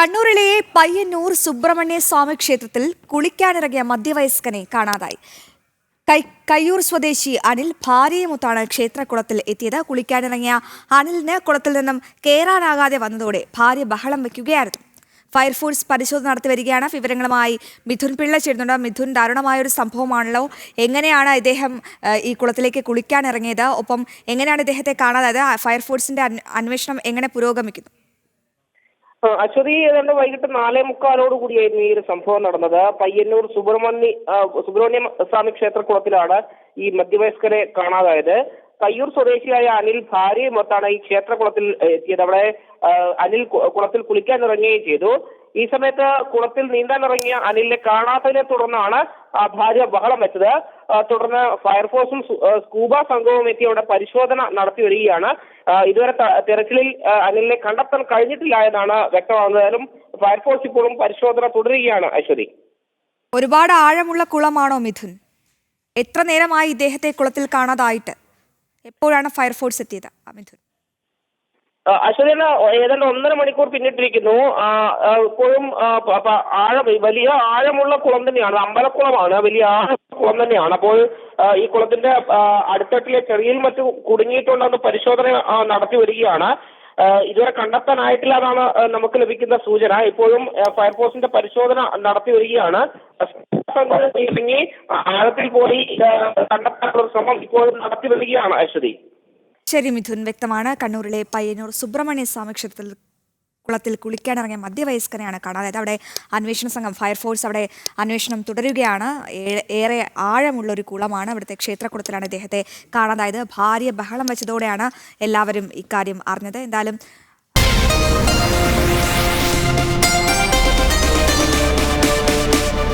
കണ്ണൂരിലെ പയ്യന്നൂർ സുബ്രഹ്മണ്യ സ്വാമി ക്ഷേത്രത്തിൽ കുളിക്കാനിറങ്ങിയ മധ്യവയസ്കനെ കാണാതായി. കയ്യൂർ സ്വദേശി അനിൽ ഭാര്യയുമൊത്താണ് ക്ഷേത്രക്കുളത്തിൽ എത്തിയത്. കുളിക്കാനിറങ്ങിയ അനിലിന് കുളത്തിൽ നിന്നും കയറാനാകാതെ വന്നതോടെ ഭാര്യ ബഹളം വയ്ക്കുകയായിരുന്നു. ഫയർഫോഴ്സ് പരിശോധന നടത്തി വരികയാണ്. വിവരങ്ങളുമായി മിഥുൻ പിള്ള ചേരുന്നുണ്ട്. മിഥുൻ, ദാരുണമായൊരു സംഭവമാണല്ലോ. എങ്ങനെയാണ് ഇദ്ദേഹം ഈ കുളത്തിലേക്ക് കുളിക്കാനിറങ്ങിയത്? ഒപ്പം എങ്ങനെയാണ് ഇദ്ദേഹത്തെ കാണാതായത്? ഫയർഫോഴ്സിന്റെ അന്വേഷണം എങ്ങനെ പുരോഗമിക്കുന്നു? അശ്വതി, ഏതാണ്ട് വൈകിട്ട് 4:45 കൂടിയായിരുന്നു ഈ ഒരു സംഭവം നടന്നത്. പയ്യന്നൂർ സുബ്രഹ്മണ്യ സ്വാമി ക്ഷേത്രക്കുളത്തിലാണ് ഈ മധ്യവയസ്കരെ കാണാതായത്. കയ്യൂർ സ്വദേശിയായ അനിൽ ഭാര്യയുമൊത്താണ് ഈ ക്ഷേത്രകുളത്തിൽ എത്തിയത്. അവിടെ അനിൽ കുളത്തിൽ കുളിക്കാനിറങ്ങുകയും ചെയ്തു. ഈ സമയത്ത് കുളത്തിൽ നീന്താനിറങ്ങിയ അനിലിനെ കാണാത്തതിനെ തുടർന്നാണ് ഭാര്യ ബഹളം വെച്ചത്. തുടർന്ന് ഫയർഫോഴ്സും സ്കൂബ സംഘവും എത്തി അവിടെ പരിശോധന നടത്തി വരികയാണ്. ഇതുവരെ തെരച്ചിലിൽ അനിലിനെ കണ്ടെത്താൻ കഴിഞ്ഞിട്ടില്ല എന്നാണ് വ്യക്തമാകുന്നതായാലും ഫയർഫോഴ്സ് ഇപ്പോഴും പരിശോധന തുടരുകയാണ്. അശ്വതി, ഒരുപാട് ആഴമുള്ള കുളമാണോ മിഥുൻ? എത്ര നേരമായി ഇദ്ദേഹത്തെ കുളത്തിൽ കാണാതായിട്ട്? എപ്പോഴാണ് ഫയർഫോഴ്സ് എത്തിയത് മിഥുൻ? അശ്വതി, ഏതാണ്ട് 1.5 മണിക്കൂർ പിന്നിട്ടിരിക്കുന്നു. ഇപ്പോഴും വലിയ ആഴമുള്ള കുളം തന്നെയാണ്. അമ്പലക്കുളമാണ്, വലിയ ആഴമുള്ള കുളം തന്നെയാണ്. അപ്പോൾ ഈ കുളത്തിന്റെ അടിത്തട്ടിലെ ചെറിയിൽ മറ്റു കുടുങ്ങിയിട്ടുണ്ടെന്ന് പരിശോധന നടത്തി വരികയാണ്. ഇതുവരെ കണ്ടെത്താനായിട്ടില്ല എന്നാണ് നമുക്ക് ലഭിക്കുന്ന സൂചന. ഇപ്പോഴും ഫയർഫോഴ്സിന്റെ പരിശോധന നടത്തി വരികയാണ്. ഇറങ്ങി ആഴത്തിൽ പോയി കണ്ടെത്താനുള്ള ശ്രമം ഇപ്പോഴും നടത്തി വരികയാണ്. അശ്വതി, ശരി മിഥുൻ, വ്യക്തമാണ്. കണ്ണൂരിലെ പയ്യന്നൂർ സുബ്രഹ്മണ്യ സ്വാമി ക്ഷേത്രത്തിൽ കുളത്തിൽ കുളിക്കാനിറങ്ങിയ മധ്യവയസ്കനെയാണ് കാണാതായത്. അവിടെ അന്വേഷണ സംഘം ഫയർഫോഴ്സ് അവിടെ അന്വേഷണം തുടരുകയാണ്. ഏറെ ആഴമുള്ളൊരു കുളമാണ്. അവിടുത്തെ ക്ഷേത്രക്കുളത്തിലാണ് ഇദ്ദേഹത്തെ കാണാതായത്. ഭാര്യ ബഹളം വെച്ചതോടെയാണ് എല്ലാവരും ഇക്കാര്യം അറിഞ്ഞത്. എന്തായാലും